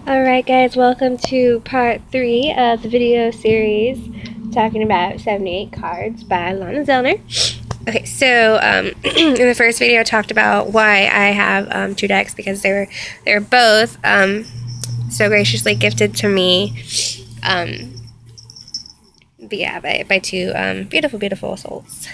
Alright guys, welcome to part 3 of the video series talking about 78 cards by Lana Zellner. Okay, so in the first video I talked about why I have 2 decks, because they were both so graciously gifted to me by 2 beautiful souls.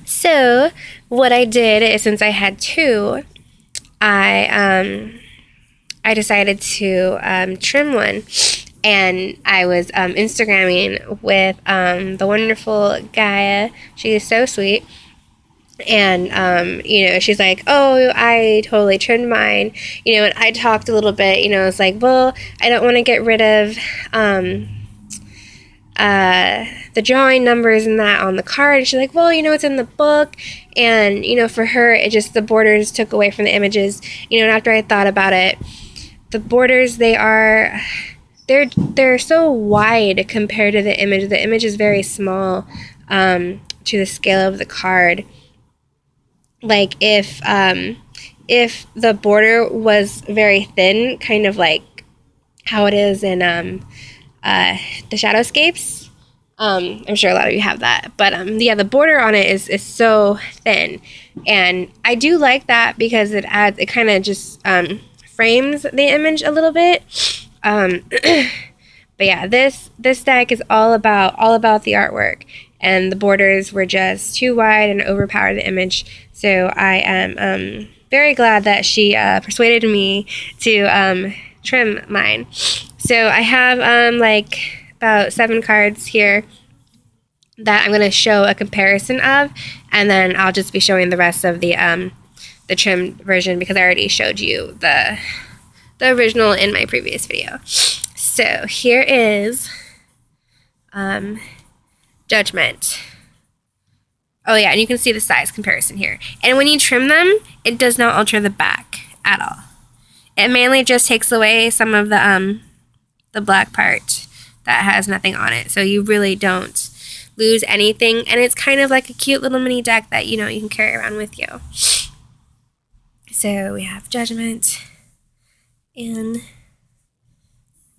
So what I did is, since I had 2, I decided to trim one, and I was Instagramming with the wonderful Gaia. She is so sweet, and she's like, oh, I totally trimmed mine, and I talked a little bit, it's like, well, I don't want to get rid of the drawing numbers and that on the card. And she's like, well, it's in the book, and for her, it just, the borders took away from the images, and after I thought about it, the borders, they're so wide compared to the image. The image is very small to the scale of the card. Like if the border was very thin, kind of like how it is in the Shadowscapes. I'm sure a lot of you have that, but the border on it is so thin, and I do like that because it kind of just frames the image a little bit. But yeah, this deck is all about the artwork, and the borders were just too wide and overpowered the image. So I am very glad that she persuaded me to trim mine. So I have like about 7 cards here that I'm going to show a comparison of, and then I'll just be showing the rest of the trimmed version, because I already showed you the original in my previous video. So here is Judgment. Oh yeah, and you can see the size comparison here. And when you trim them, it does not alter the back at all. It mainly just takes away some of the black part that has nothing on it. So you really don't lose anything, and it's kind of like a cute little mini deck that you can carry around with you. So we have Judgment and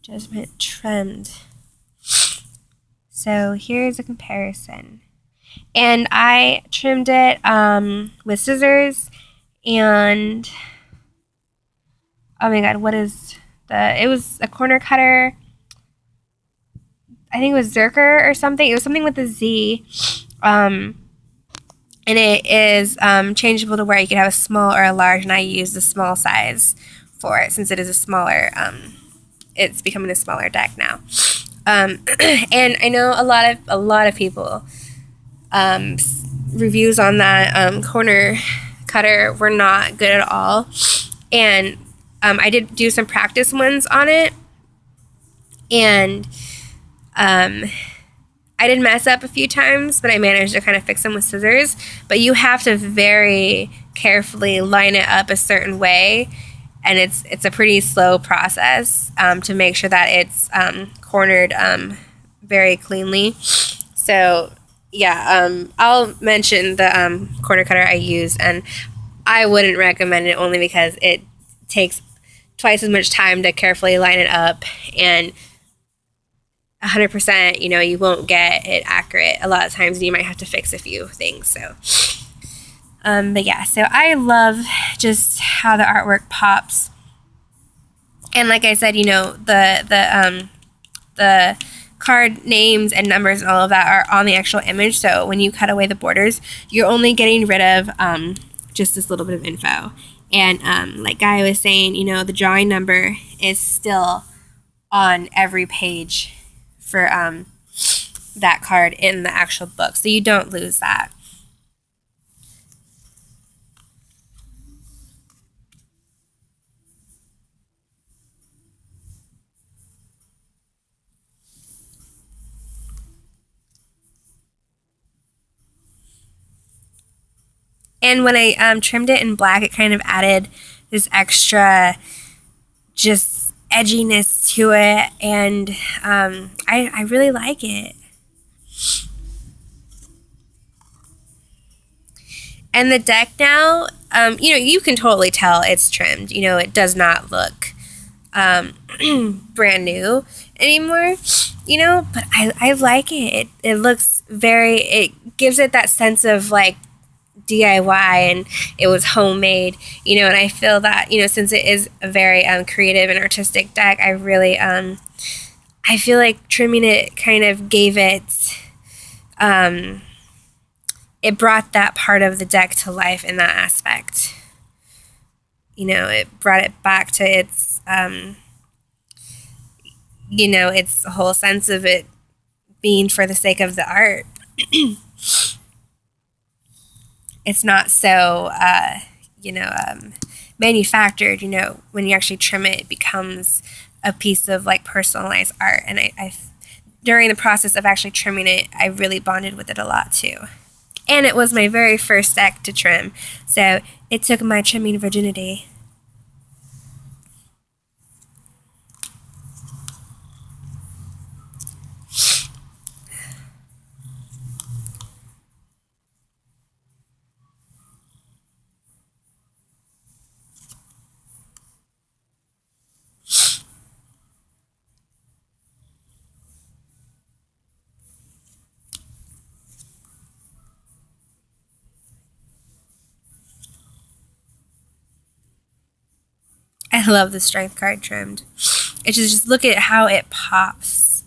Judgment trimmed. So here's a comparison. And I trimmed it with scissors, and oh my god, it was a corner cutter. I think it was Zerker or something. It was something with a Z. And it is changeable to where you could have a small or a large, and I used the small size for it, since it is a smaller, it's becoming a smaller deck now. And I know a lot of people, reviews on that corner cutter were not good at all, and I did do some practice ones on it, and I did mess up a few times, but I managed to kind of fix them with scissors. But you have to very carefully line it up a certain way, and it's a pretty slow process to make sure that it's cornered very cleanly. So yeah, I'll mention the corner cutter I use, and I wouldn't recommend it, only because it takes twice as much time to carefully line it up, and 100%, you won't get it accurate a lot of times, and you might have to fix a few things. So but yeah, so I love just how the artwork pops, and like I said, the card names and numbers and all of that are on the actual image. So when you cut away the borders, you're only getting rid of just this little bit of info. And like Gaia was saying, the drawing number is still on every page for that card in the actual book, so you don't lose that. And when I trimmed it in black, it kind of added this extra just edginess to it, and I really like it. And the deck now, you can totally tell it's trimmed. It does not look brand new anymore, you know, but I like it. It looks very, it gives it that sense of like DIY, and it was homemade, you know, and I feel that, you know, since it is a very creative and artistic deck, I really, I feel like trimming it kind of gave it, it brought that part of the deck to life in that aspect. You know, it brought it back to its, you know, its whole sense of it being for the sake of the art. It's not so, you know, manufactured. You know, when you actually trim it, it becomes a piece of like personalized art. And I during the process of actually trimming it, I really bonded with it a lot too. And it was my very first deck to trim, so it took my trimming virginity. I love the strength card trimmed. It's just look at how it pops.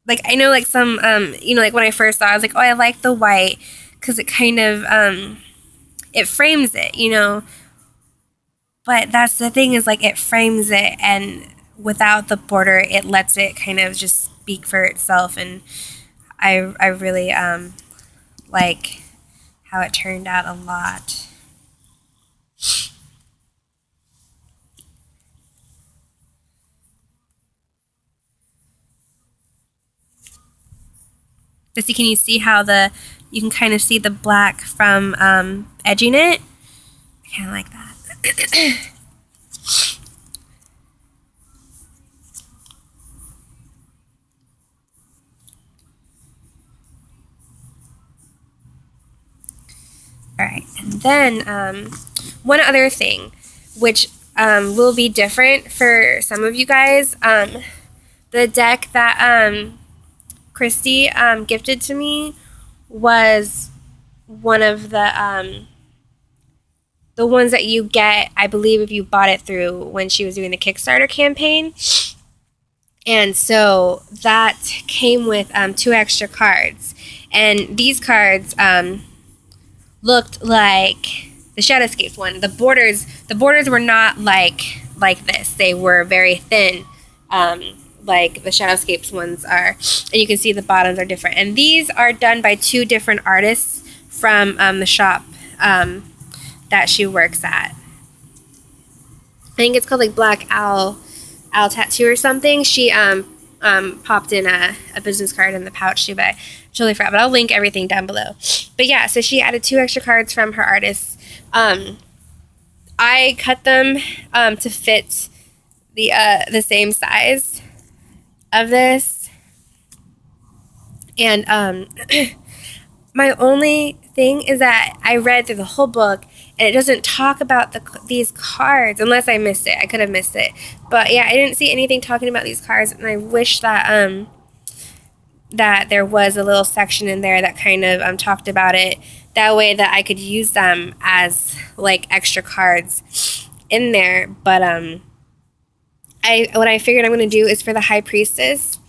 Like I know, like some, you know, like when I first saw it, I was like, oh, I like the white because it kind of, it frames it, you know. But that's the thing, is like it frames it, and without the border, it lets it kind of just speak for itself. And I really like how it turned out a lot. But see, can you see how you can kind of see the black from edging it? I kind of like that. All right, and then one other thing, which will be different for some of you guys. The deck that Christy gifted to me was one of the ones that you get, I believe, if you bought it through when she was doing the Kickstarter campaign. And so that came with 2 extra cards. And these cards looked like the Shadowscapes one. The borders were not like this. They were very thin, like the Shadowscapes ones are. And you can see the bottoms are different. And these are done by 2 different artists from the shop that she works at. I think it's called like Black Owl Tattoo or something. She popped in a business card in the pouch too, but I totally forgot. But I'll link everything down below. But yeah, so she added 2 extra cards from her artists. I cut them to fit the same size of this, and my only thing is that I read through the whole book, and it doesn't talk about these cards, unless I missed it. I could have missed it. But yeah, I didn't see anything talking about these cards, and I wish that that there was a little section in there that kind of talked about it. That way that I could use them as like extra cards in there. But what I figured I'm going to do is for the High Priestess,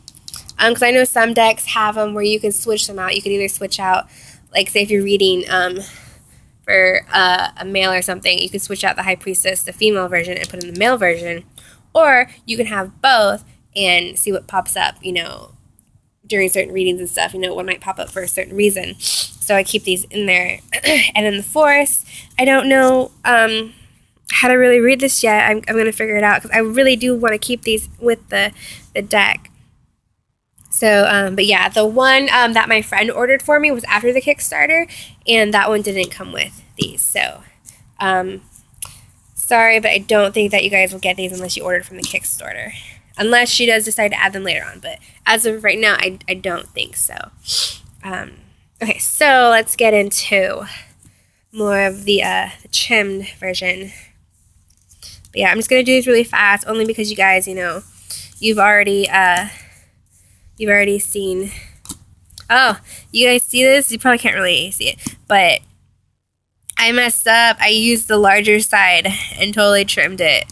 because I know some decks have them where you can switch them out. You could either switch out, like say if you're reading for a male or something, you could switch out the High Priestess, the female version, and put in the male version. Or you can have both and see what pops up, you know, during certain readings and stuff. You know, one might pop up for a certain reason. So I keep these in there. And then the Forest, I don't know how to really read this yet. I'm going to figure it out, because I really do want to keep these with the deck. So, but yeah, the one that my friend ordered for me was after the Kickstarter, and that one didn't come with these. So, sorry, but I don't think that you guys will get these unless you ordered from the Kickstarter. Unless she does decide to add them later on. But as of right now, I don't think so. Okay, so let's get into more of the trimmed version. But yeah, I'm just gonna do this really fast, only because you guys, you know, you've already seen. Oh, you guys see this? You probably can't really see it, but I messed up. I used the larger side and totally trimmed it.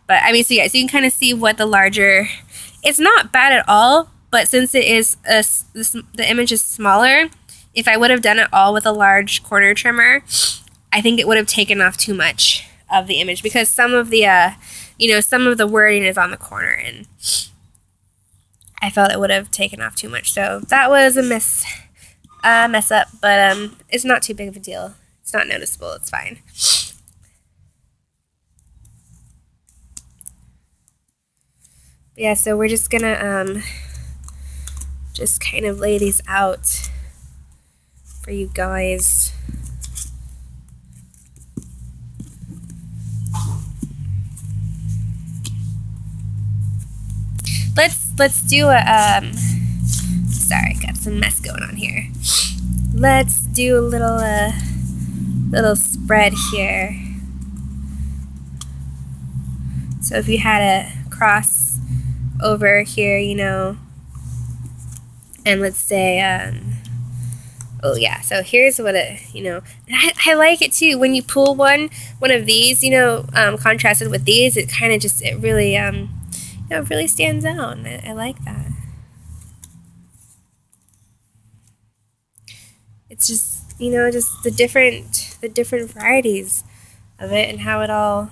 But I mean, so yeah, so you can kind of see what the larger. It's not bad at all, but since it is the image is smaller, if I would have done it all with a large corner trimmer, I think it would have taken off too much of the image, because some of the some of the wording is on the corner, and I felt it would have taken off too much. So that was a mess up, but it's not too big of a deal. It's not noticeable. It's fine. But yeah, so we're just gonna just kind of lay these out for you guys. Let's do a sorry, got some mess going on here. Let's do a little spread here. So if you had a cross over here, you know, and let's say oh yeah, so here's what it, you know, I like it too when you pull one of these, you know, contrasted with these, it kind of just, it really you know, it really stands out. I like that. It's just, you know, just the different varieties of it and how it all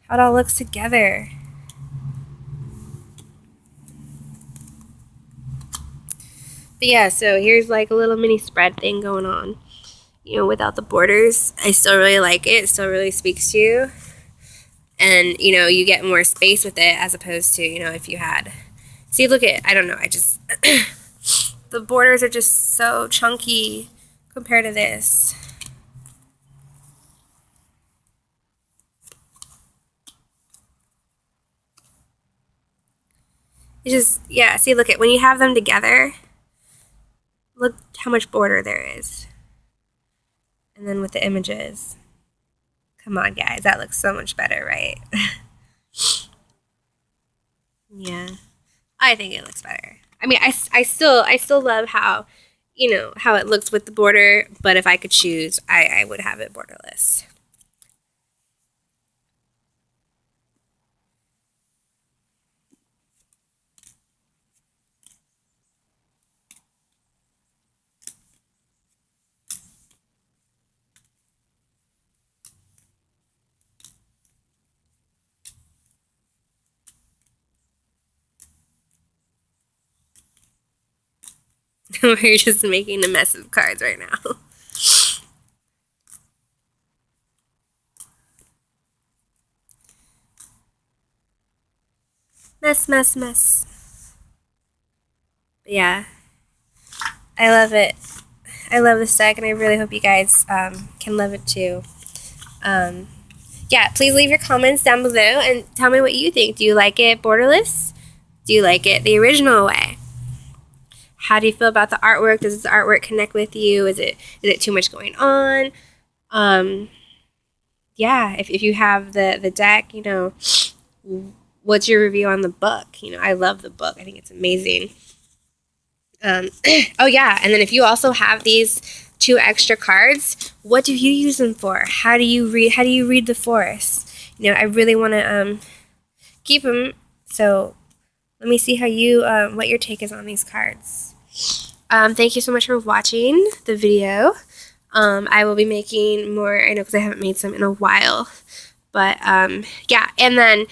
looks together. But yeah, so here's like a little mini spread thing going on, you know, without the borders. I still really like it. It still really speaks to you. And, you know, you get more space with it as opposed to, you know, if you had, see, look at, I don't know, I just, the borders are just so chunky compared to this. It's just, yeah, see, look at, when you have them together, look how much border there is. And then with the images, come on, guys, that looks so much better, right? Yeah, I think it looks better. I mean, I still love how, you know, how it looks with the border, but if I could choose, I would have it borderless. We're just making a mess of cards right now. Mess. But yeah, I love it. I love this deck, and I really hope you guys can love it too. Yeah, please leave your comments down below and tell me what you think. Do you like it borderless? Do you like it the original way? How do you feel about the artwork? Does the artwork connect with you? Is it too much going on? Yeah, if you have the deck, you know, what's your review on the book? You know, I love the book. I think it's amazing. Oh yeah, and then if you also have these 2 extra cards, what do you use them for? How do you read the forest? You know, I really want to keep them. So let me see how you what your take is on these cards. Thank you so much for watching the video. I will be making more, I know, because I haven't made some in a while. But yeah, and then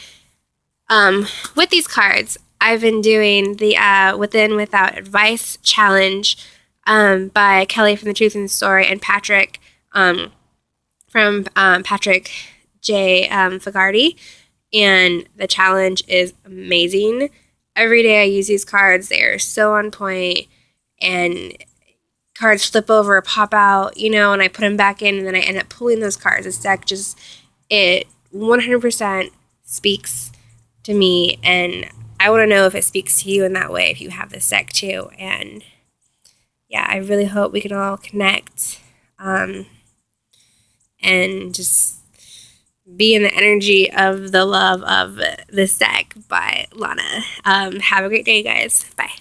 with these cards, I've been doing the Within Without Advice challenge by Kelly from The Truth and the Story and Patrick from Patrick J. Fagarty. And the challenge is amazing. Every day I use these cards. They are so on point, and cards flip over or pop out, you know, and I put them back in, and then I end up pulling those cards. This deck just, it 100% speaks to me, and I want to know if it speaks to you in that way, if you have this deck too. And yeah, I really hope we can all connect and just be in the energy of the love of this deck by Lana. Have a great day, guys. Bye.